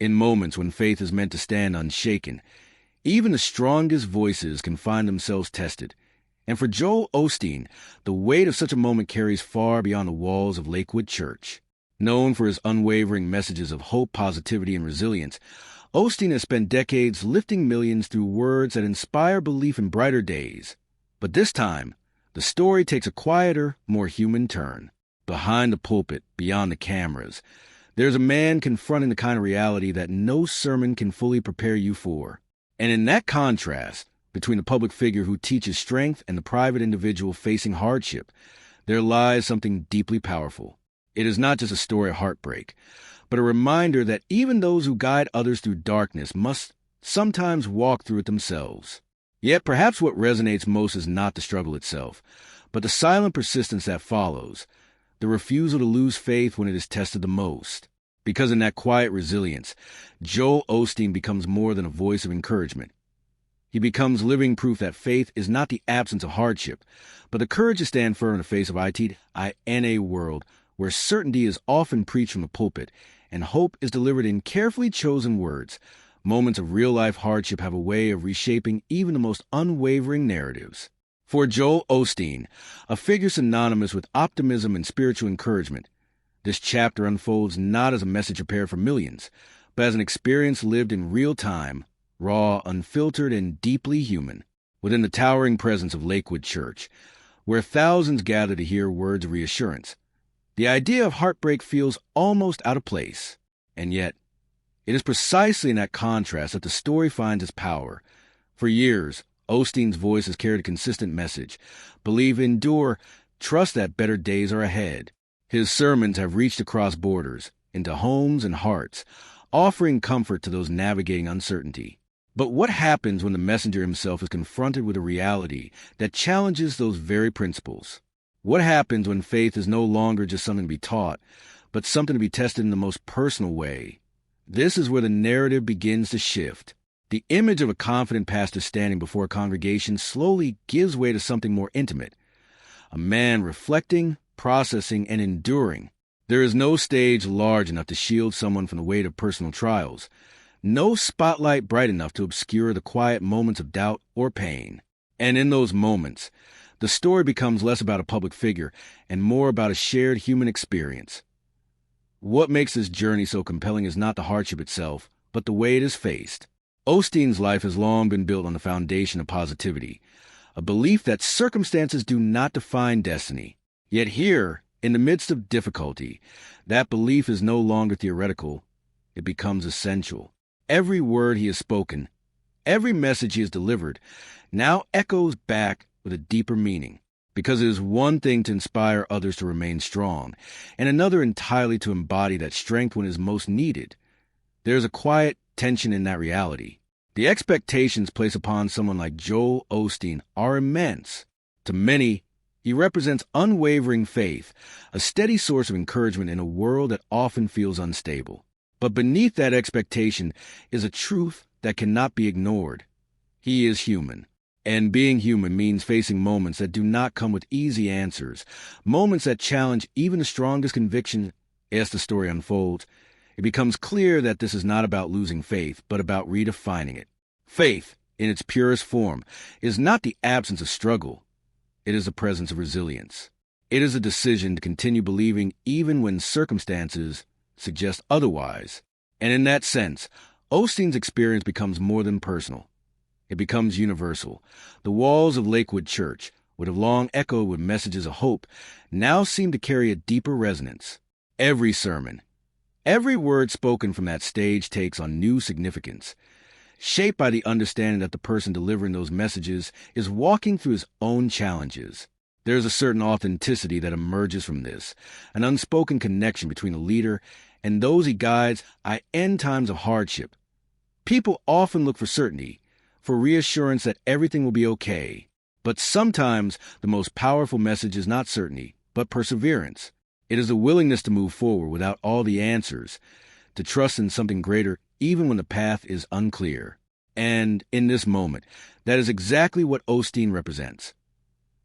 In moments when faith is meant to stand unshaken, even the strongest voices can find themselves tested. And for Joel Osteen, the weight of such a moment carries far beyond the walls of Lakewood Church. Known for his unwavering messages of hope, positivity, and resilience, Osteen has spent decades lifting millions through words that inspire belief in brighter days. But this time, the story takes a quieter, more human turn. Behind the pulpit, beyond the cameras, there's a man confronting the kind of reality that no sermon can fully prepare you for. And in that contrast, between the public figure who teaches strength and the private individual facing hardship, there lies something deeply powerful. It is not just a story of heartbreak, but a reminder that even those who guide others through darkness must sometimes walk through it themselves. Yet perhaps what resonates most is not the struggle itself, but the silent persistence that follows, the refusal to lose faith when it is tested the most. Because in that quiet resilience, Joel Osteen becomes more than a voice of encouragement. He becomes living proof that faith is not the absence of hardship, but the courage to stand firm in the face of it in a world where certainty is often preached from the pulpit and hope is delivered in carefully chosen words. Moments of real-life hardship have a way of reshaping even the most unwavering narratives. For Joel Osteen, a figure synonymous with optimism and spiritual encouragement, this chapter unfolds not as a message prepared for millions, but as an experience lived in real time, raw, unfiltered, and deeply human, within the towering presence of Lakewood Church, where thousands gather to hear words of reassurance. The idea of heartbreak feels almost out of place, and yet, it is precisely in that contrast that the story finds its power. For years, Osteen's voice has carried a consistent message: believe, endure, trust that better days are ahead. His sermons have reached across borders, into homes and hearts, offering comfort to those navigating uncertainty. But what happens when the messenger himself is confronted with a reality that challenges those very principles? What happens when faith is no longer just something to be taught, but something to be tested in the most personal way? This is where the narrative begins to shift. The image of a confident pastor standing before a congregation slowly gives way to something more intimate. A man reflecting, processing, and enduring. There is no stage large enough to shield someone from the weight of personal trials. No spotlight bright enough to obscure the quiet moments of doubt or pain. And in those moments, the story becomes less about a public figure and more about a shared human experience. What makes this journey so compelling is not the hardship itself, but the way it is faced. Osteen's life has long been built on the foundation of positivity, a belief that circumstances do not define destiny. Yet here, in the midst of difficulty, that belief is no longer theoretical. It becomes essential. Every word he has spoken, every message he has delivered, now echoes back with a deeper meaning. Because it is one thing to inspire others to remain strong, and another entirely to embody that strength when it is most needed. There is a quiet tension in that reality. The expectations placed upon someone like Joel Osteen are immense. To many, he represents unwavering faith, a steady source of encouragement in a world that often feels unstable. But beneath that expectation is a truth that cannot be ignored. He is human. And being human means facing moments that do not come with easy answers, moments that challenge even the strongest conviction. As the story unfolds, it becomes clear that this is not about losing faith, but about redefining it. Faith, in its purest form, is not the absence of struggle. It is the presence of resilience. It is a decision to continue believing even when circumstances suggest otherwise. And in that sense, Osteen's experience becomes more than personal. It becomes universal. The walls of Lakewood Church, which have long echoed with messages of hope, now seem to carry a deeper resonance. Every sermon, every word spoken from that stage takes on new significance, shaped by the understanding that the person delivering those messages is walking through his own challenges. There is a certain authenticity that emerges from this, an unspoken connection between the leader and those he guides in times of hardship. People often look for certainty, for reassurance that everything will be okay. But sometimes the most powerful message is not certainty, but perseverance. It is a willingness to move forward without all the answers, to trust in something greater even when the path is unclear. And in this moment, that is exactly what Osteen represents.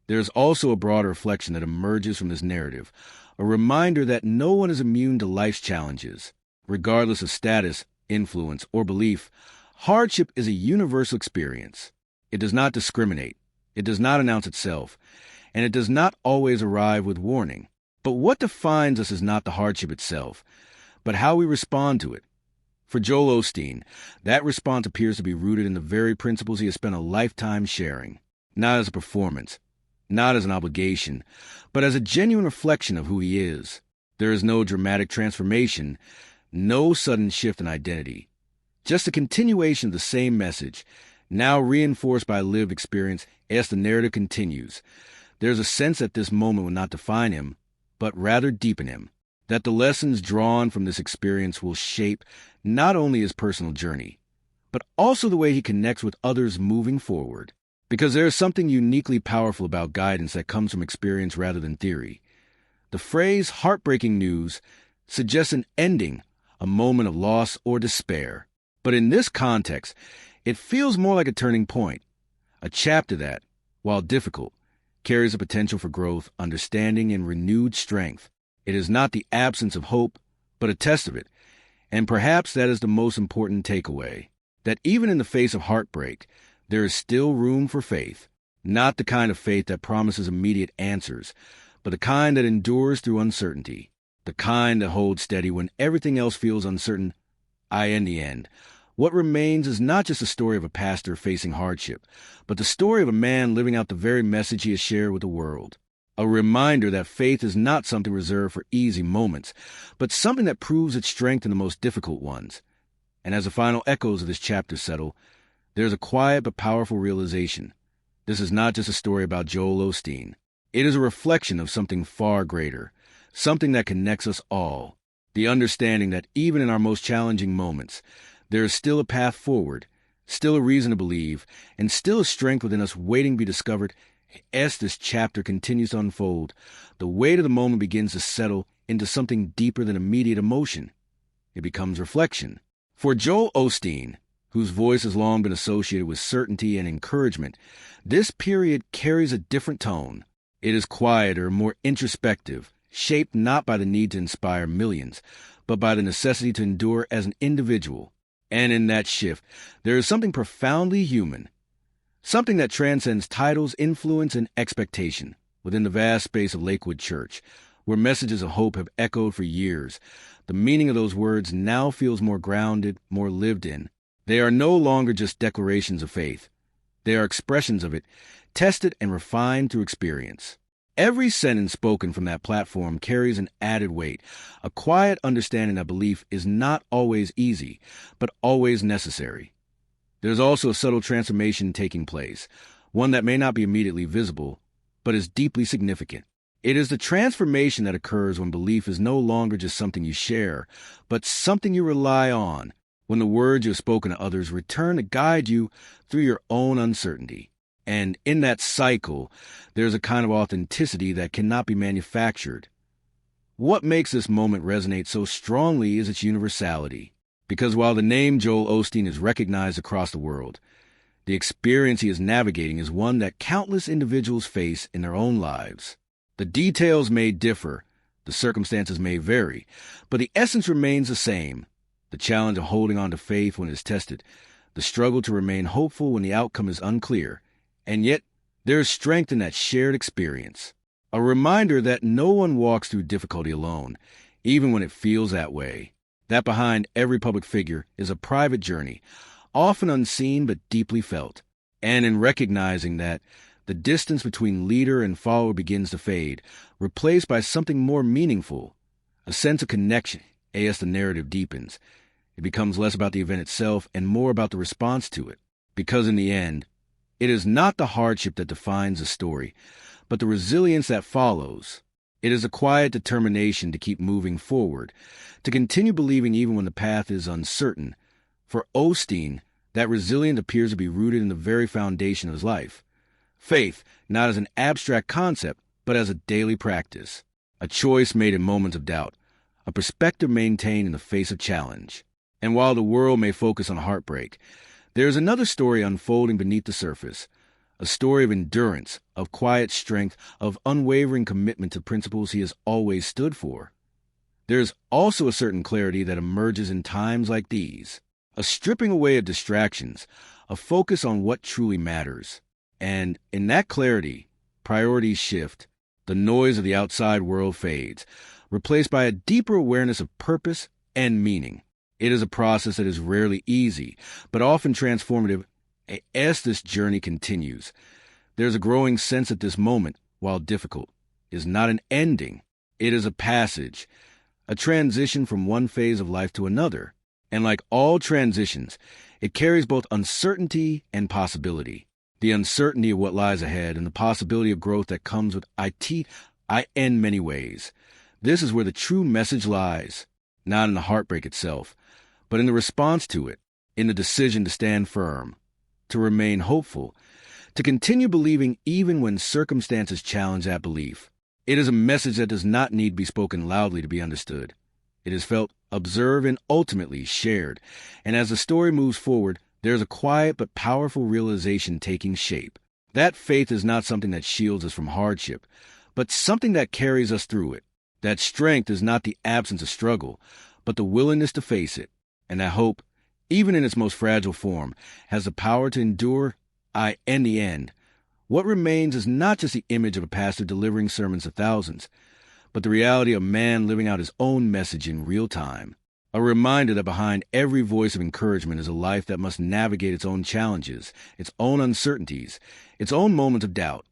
There is also a broader reflection that emerges from this narrative, a reminder that no one is immune to life's challenges. Regardless of status, influence, or belief, hardship is a universal experience. It does not discriminate. It does not announce itself. And it does not always arrive with warning. But what defines us is not the hardship itself, but how we respond to it. For Joel Osteen, that response appears to be rooted in the very principles he has spent a lifetime sharing, not as a performance, not as an obligation, but as a genuine reflection of who he is. There is no dramatic transformation, no sudden shift in identity, just a continuation of the same message, now reinforced by lived experience as the narrative continues. There's a sense that this moment will not define him, but rather deepen him, that the lessons drawn from this experience will shape not only his personal journey, but also the way he connects with others moving forward. Because there is something uniquely powerful about guidance that comes from experience rather than theory. The phrase heartbreaking news suggests an ending, a moment of loss or despair. But in this context, it feels more like a turning point, a chapter that, while difficult, carries the potential for growth, understanding, and renewed strength. It is not the absence of hope, but a test of it. And perhaps that is the most important takeaway, that even in the face of heartbreak, there is still room for faith, not the kind of faith that promises immediate answers, but the kind that endures through uncertainty, the kind that holds steady when everything else feels uncertain. In the end, what remains is not just a story of a pastor facing hardship, but the story of a man living out the very message he has shared with the world. A reminder that faith is not something reserved for easy moments, but something that proves its strength in the most difficult ones. And as the final echoes of this chapter settle, there's a quiet but powerful realization. This is not just a story about Joel Osteen. It is a reflection of something far greater, something that connects us all. The understanding that even in our most challenging moments, there is still a path forward, still a reason to believe, and still a strength within us waiting to be discovered. As this chapter continues to unfold, the weight of the moment begins to settle into something deeper than immediate emotion. It becomes reflection. For Joel Osteen, whose voice has long been associated with certainty and encouragement, this period carries a different tone. It is quieter, more introspective, shaped not by the need to inspire millions, but by the necessity to endure as an individual. And in that shift, there is something profoundly human, something that transcends titles, influence, and expectation. Within the vast space of Lakewood Church, where messages of hope have echoed for years, the meaning of those words now feels more grounded, more lived in. They are no longer just declarations of faith. They are expressions of it, tested and refined through experience. Every sentence spoken from that platform carries an added weight, a quiet understanding that belief is not always easy, but always necessary. There's also a subtle transformation taking place, one that may not be immediately visible, but is deeply significant. It is the transformation that occurs when belief is no longer just something you share, but something you rely on, when the words you have spoken to others return to guide you through your own uncertainty. And in that cycle, there's a kind of authenticity that cannot be manufactured. What makes this moment resonate so strongly is its universality. Because while the name Joel Osteen is recognized across the world, the experience he is navigating is one that countless individuals face in their own lives. The details may differ, the circumstances may vary, but the essence remains the same. The challenge of holding on to faith when it is tested, the struggle to remain hopeful when the outcome is unclear, and yet there is strength in that shared experience. A reminder that no one walks through difficulty alone, even when it feels that way. That behind every public figure is a private journey, often unseen but deeply felt. And in recognizing that, the distance between leader and follower begins to fade, replaced by something more meaningful, a sense of connection. As the narrative deepens, it becomes less about the event itself and more about the response to it. Because in the end, it is not the hardship that defines the story, but the resilience that follows. It is a quiet determination to keep moving forward, to continue believing even when the path is uncertain. For Osteen, that resilience appears to be rooted in the very foundation of his life. Faith, not as an abstract concept, but as a daily practice. A choice made in moments of doubt. A perspective maintained in the face of challenge. And while the world may focus on heartbreak, there is another story unfolding beneath the surface. A story of endurance, of quiet strength, of unwavering commitment to principles he has always stood for. There is also a certain clarity that emerges in times like these. a stripping away of distractions, a focus on what truly matters. And in that clarity, priorities shift, the noise of the outside world fades, replaced by a deeper awareness of purpose and meaning. It is a process that is rarely easy, but often transformative as this journey continues. There's a growing sense that this moment, while difficult, is not an ending. It is a passage, a transition from one phase of life to another. And like all transitions, it carries both uncertainty and possibility. The uncertainty of what lies ahead and the possibility of growth that comes with in many ways. This is where the true message lies, not in the heartbreak itself, but in the response to it, in the decision to stand firm, to remain hopeful, to continue believing even when circumstances challenge that belief. It is a message that does not need to be spoken loudly to be understood. It is felt, observed, and ultimately shared. And as the story moves forward, there is a quiet but powerful realization taking shape. That faith is not something that shields us from hardship, but something that carries us through it. That strength is not the absence of struggle, but the willingness to face it. And that hope, even in its most fragile form, has the power to endure in the end. What remains is not just the image of a pastor delivering sermons to thousands, but the reality of man living out his own message in real time. A reminder that behind every voice of encouragement is a life that must navigate its own challenges, its own uncertainties, its own moments of doubt.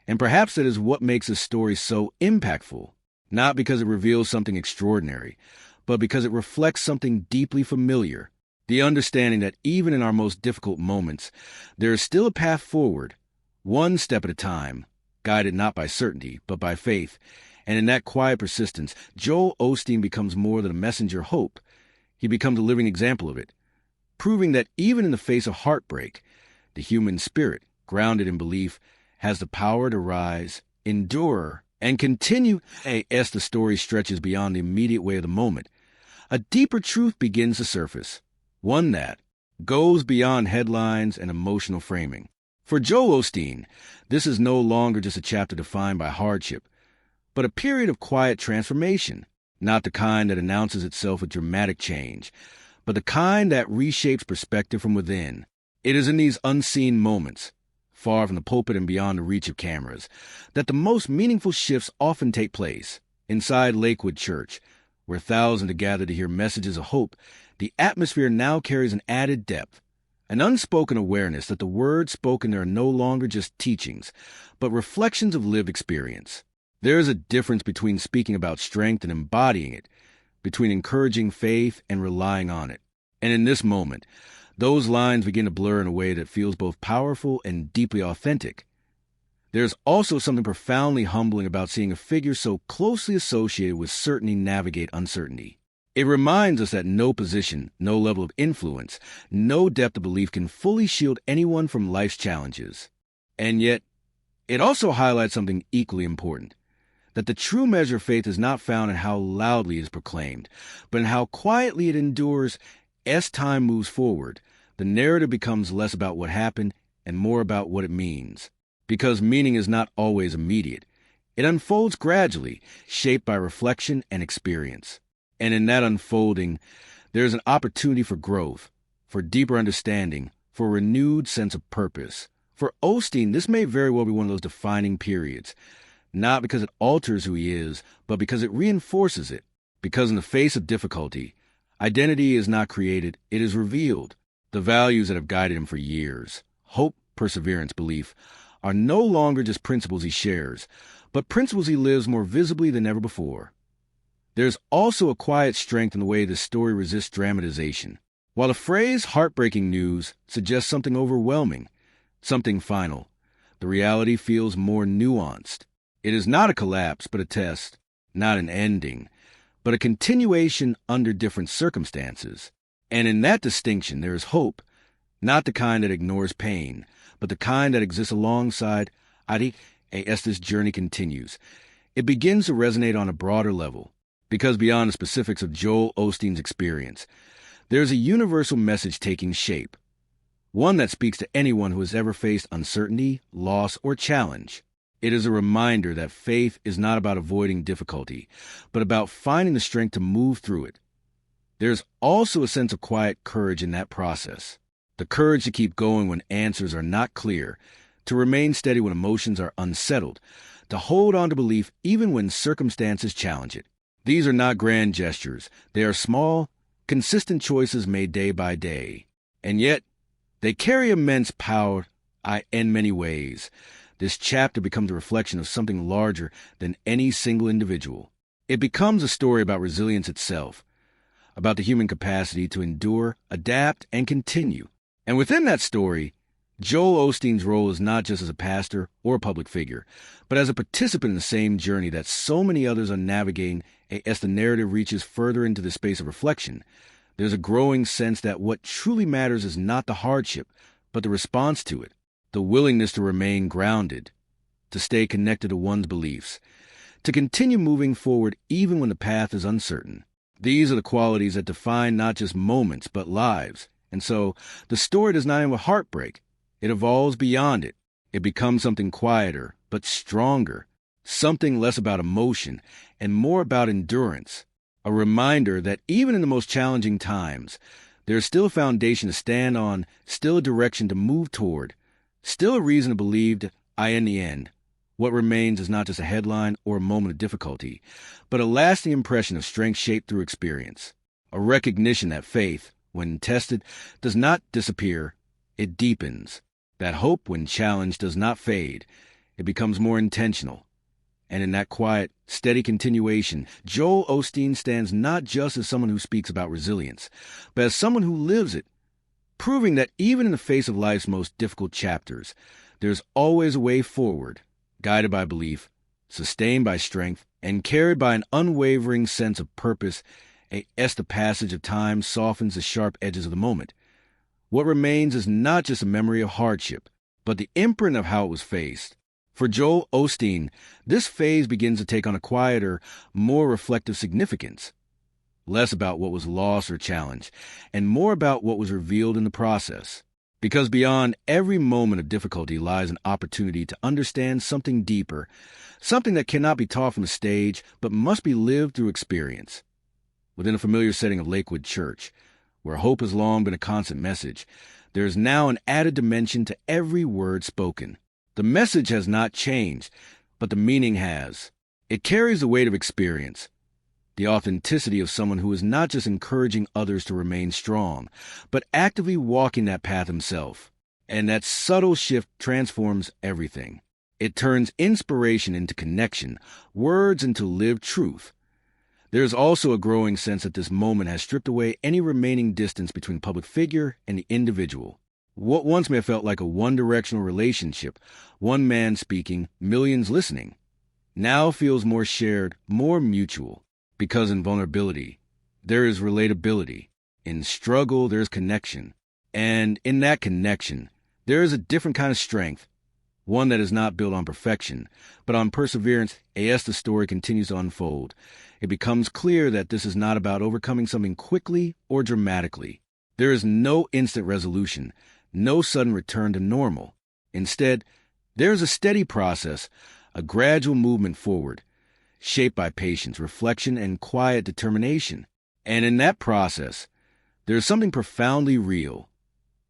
And perhaps that is what makes this story so impactful, not because it reveals something extraordinary, but because it reflects something deeply familiar, the understanding that even in our most difficult moments, there is still a path forward, one step at a time, guided not by certainty, but by faith. And in that quiet persistence, Joel Osteen becomes more than a messenger of hope. He becomes a living example of it, proving that even in the face of heartbreak, the human spirit, grounded in belief, has the power to rise, endure, and continue as the story stretches beyond the immediate way of the moment. A deeper truth begins to surface, one that goes beyond headlines and emotional framing. For Joel Osteen, this is no longer just a chapter defined by hardship, but a period of quiet transformation, not the kind that announces itself with dramatic change, but the kind that reshapes perspective from within. It is in these unseen moments, far from the pulpit and beyond the reach of cameras, that the most meaningful shifts often take place. Inside Lakewood Church, where thousands are gathered to hear messages of hope, the atmosphere now carries an added depth, an unspoken awareness that the words spoken there are no longer just teachings, but reflections of lived experience. There is a difference between speaking about strength and embodying it, between encouraging faith and relying on it. And in this moment, those lines begin to blur in a way that feels both powerful and deeply authentic. There's also something profoundly humbling about seeing a figure so closely associated with certainty navigate uncertainty. It reminds us that no position, no level of influence, no depth of belief can fully shield anyone from life's challenges. And yet, it also highlights something equally important, that the true measure of faith is not found in how loudly it is proclaimed, but in how quietly it endures as time moves forward. The narrative becomes less about what happened and more about what it means. Because meaning is not always immediate. It unfolds gradually, shaped by reflection and experience. And in that unfolding, there is an opportunity for growth, for deeper understanding, for a renewed sense of purpose. For Osteen, this may very well be one of those defining periods, not because it alters who he is, but because it reinforces it. Because in the face of difficulty, identity is not created, it is revealed. The values that have guided him for years, hope, perseverance, belief, are no longer just principles he shares, but principles he lives more visibly than ever before. There's also a quiet strength in the way this story resists dramatization. While the phrase heartbreaking news suggests something overwhelming, something final, the reality feels more nuanced. It is not a collapse, but a test, not an ending, but a continuation under different circumstances. And in that distinction, there is hope, not the kind that ignores pain, but the kind that exists alongside as this journey continues. It begins to resonate on a broader level, because beyond the specifics of Joel Osteen's experience, there is a universal message taking shape, one that speaks to anyone who has ever faced uncertainty, loss, or challenge. It is a reminder that faith is not about avoiding difficulty, but about finding the strength to move through it. There's also a sense of quiet courage in that process. The courage to keep going when answers are not clear, to remain steady when emotions are unsettled, to hold on to belief even when circumstances challenge it. These are not grand gestures. They are small, consistent choices made day by day. And yet, they carry immense power in many ways. This chapter becomes a reflection of something larger than any single individual. It becomes a story about resilience itself, about the human capacity to endure, adapt, and continue. And within that story, Joel Osteen's role is not just as a pastor or a public figure, but as a participant in the same journey that so many others are navigating as the narrative reaches further into the space of reflection. There's a growing sense that what truly matters is not the hardship, but the response to it, the willingness to remain grounded, to stay connected to one's beliefs, to continue moving forward even when the path is uncertain. These are the qualities that define not just moments, but lives. And so, the story does not end with heartbreak. It evolves beyond it. It becomes something quieter, but stronger, something less about emotion and more about endurance. A reminder that even in the most challenging times, there is still a foundation to stand on, still a direction to move toward, still a reason to believe that in the end, what remains is not just a headline or a moment of difficulty, but a lasting impression of strength shaped through experience. A recognition that faith, when tested, does not disappear, it deepens. That hope, when challenged, does not fade. It becomes more intentional. And in that quiet, steady continuation, Joel Osteen stands not just as someone who speaks about resilience, but as someone who lives it, proving that even in the face of life's most difficult chapters, there's always a way forward, guided by belief, sustained by strength, and carried by an unwavering sense of purpose as the passage of time softens the sharp edges of the moment. What remains is not just a memory of hardship, but the imprint of how it was faced. For Joel Osteen, this phase begins to take on a quieter, more reflective significance. Less about what was lost or challenged, and more about what was revealed in the process. Because beyond every moment of difficulty lies an opportunity to understand something deeper, something that cannot be taught from a stage, but must be lived through experience. Within a familiar setting of Lakewood Church, where hope has long been a constant message, there is now an added dimension to every word spoken. The message has not changed, but the meaning has. It carries the weight of experience, the authenticity of someone who is not just encouraging others to remain strong, but actively walking that path himself. And that subtle shift transforms everything. It turns inspiration into connection, words into lived truth. There is also a growing sense that this moment has stripped away any remaining distance between public figure and the individual. What once may have felt like a one-directional relationship, one man speaking, millions listening, now feels more shared, more mutual. Because in vulnerability, there is relatability. In struggle, there is connection. And in that connection, there is a different kind of strength, one that is not built on perfection, but on perseverance. As the story continues to unfold, it becomes clear that this is not about overcoming something quickly or dramatically. There is no instant resolution, no sudden return to normal. Instead, there is a steady process, a gradual movement forward, shaped by patience, reflection, and quiet determination. And in that process, there is something profoundly real.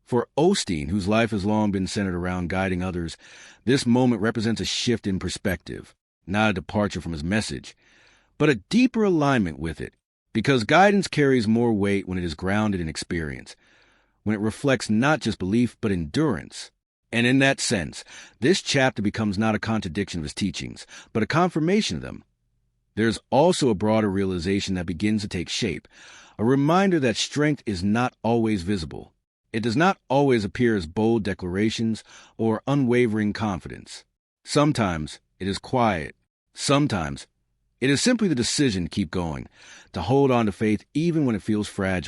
For Osteen, whose life has long been centered around guiding others, this moment represents a shift in perspective, not a departure from his message, but a deeper alignment with it, because guidance carries more weight when it is grounded in experience, when it reflects not just belief, but endurance. And in that sense, this chapter becomes not a contradiction of his teachings, but a confirmation of them. There's also a broader realization that begins to take shape, a reminder that strength is not always visible. It does not always appear as bold declarations or unwavering confidence. Sometimes it is quiet. Sometimes it is simply the decision to keep going, to hold on to faith even when it feels fragile.